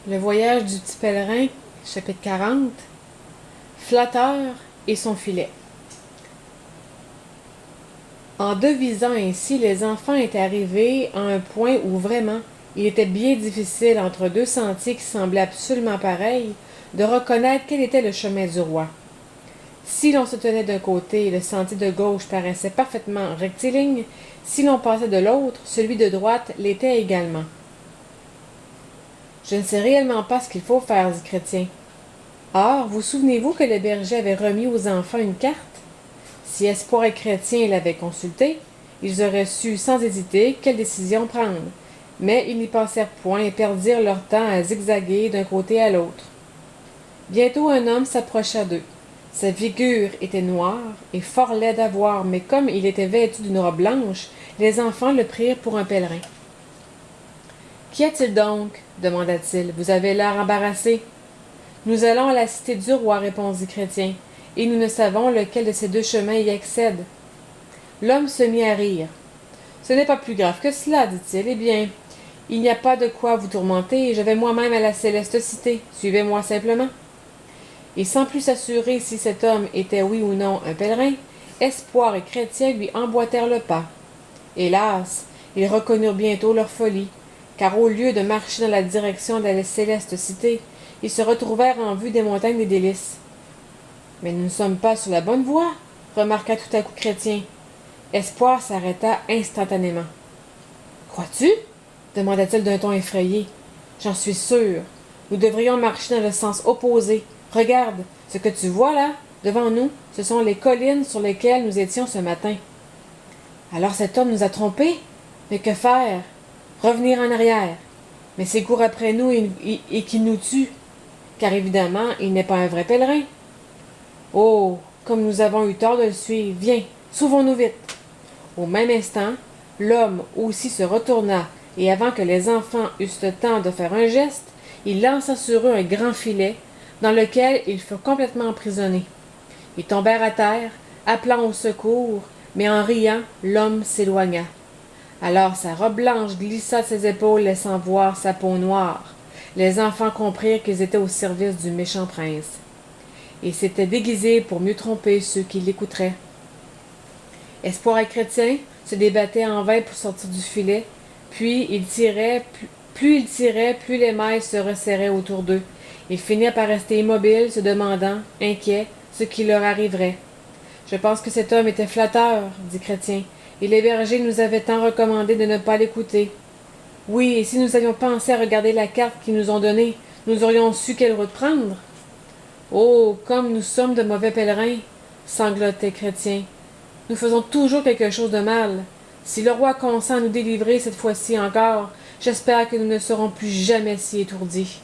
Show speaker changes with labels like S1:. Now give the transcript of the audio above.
S1: Le voyage du petit pèlerin, chapitre 40. Flatteur et son filet. En devisant ainsi, les enfants étaient arrivés à un point où vraiment il était bien difficile, entre deux sentiers qui semblaient absolument pareils, de reconnaître quel était le chemin du roi. Si l'on se tenait d'un côté, le sentier de gauche paraissait parfaitement rectiligne, si l'on passait de l'autre, celui de droite l'était également. « Je ne sais réellement pas ce qu'il faut faire, dit Chrétien. Or, vous souvenez-vous que le berger avait remis aux enfants une carte? Si Espoir et Chrétien l'avaient consultée, ils auraient su sans hésiter quelle décision prendre. Mais ils n'y pensèrent point et perdirent leur temps à zigzaguer d'un côté à l'autre. Bientôt un homme s'approcha d'eux. Sa figure était noire et fort laide à voir, mais comme il était vêtu d'une robe blanche, les enfants le prirent pour un pèlerin. « Qu'y a-t-il donc? Demanda-t-il. Vous avez l'air embarrassé. Nous allons à la cité du roi, répondit Chrétien, et nous ne savons lequel de ces deux chemins y accède. L'homme se mit à rire. Ce n'est pas plus grave que cela, dit-il. Eh bien, il n'y a pas de quoi vous tourmenter, je vais moi-même à la céleste cité. Suivez-moi simplement. Et sans plus s'assurer si cet homme était oui ou non un pèlerin, Espoir et Chrétien lui emboîtèrent le pas. Hélas, ils reconnurent bientôt leur folie, car au lieu de marcher dans la direction de la céleste cité, ils se retrouvèrent en vue des montagnes des délices. « Mais nous ne sommes pas sur la bonne voie, remarqua tout à coup Chrétien. Espoir s'arrêta instantanément. « Crois-tu? Demanda-t-il d'un ton effrayé. J'en suis sûr. Nous devrions marcher dans le sens opposé. Regarde, ce que tu vois là, devant nous, ce sont les collines sur lesquelles nous étions ce matin. Alors cet homme nous a trompés? Mais que faire? Revenir en arrière. Mais s'il court après nous et qu'il nous tue, car évidemment, il n'est pas un vrai pèlerin. Oh, comme nous avons eu tort de le suivre. Viens, sauvons-nous vite. Au même instant, l'homme aussi se retourna, et avant que les enfants eussent le temps de faire un geste, il lança sur eux un grand filet, dans lequel ils furent complètement emprisonnés. Ils tombèrent à terre, appelant au secours, mais en riant, l'homme s'éloigna. Alors sa robe blanche glissa de ses épaules, laissant voir sa peau noire. Les enfants comprirent qu'ils étaient au service du méchant prince, et s'étaient déguisés pour mieux tromper ceux qui l'écouteraient. Espoir et Chrétien se débattaient en vain pour sortir du filet, puis ils tiraient, plus ils tiraient, plus les mailles se resserraient autour d'eux. Ils finirent par rester immobiles, se demandant, inquiets, ce qui leur arriverait. « Je pense que cet homme était flatteur, dit Chrétien, et les bergers nous avaient tant recommandé de ne pas l'écouter. Oui, et si nous avions pensé à regarder la carte qu'ils nous ont donnée, nous aurions su quelle route prendre. Oh, comme nous sommes de mauvais pèlerins, sanglotait Chrétien. Nous faisons toujours quelque chose de mal. Si le roi consent à nous délivrer cette fois-ci encore, j'espère que nous ne serons plus jamais si étourdis.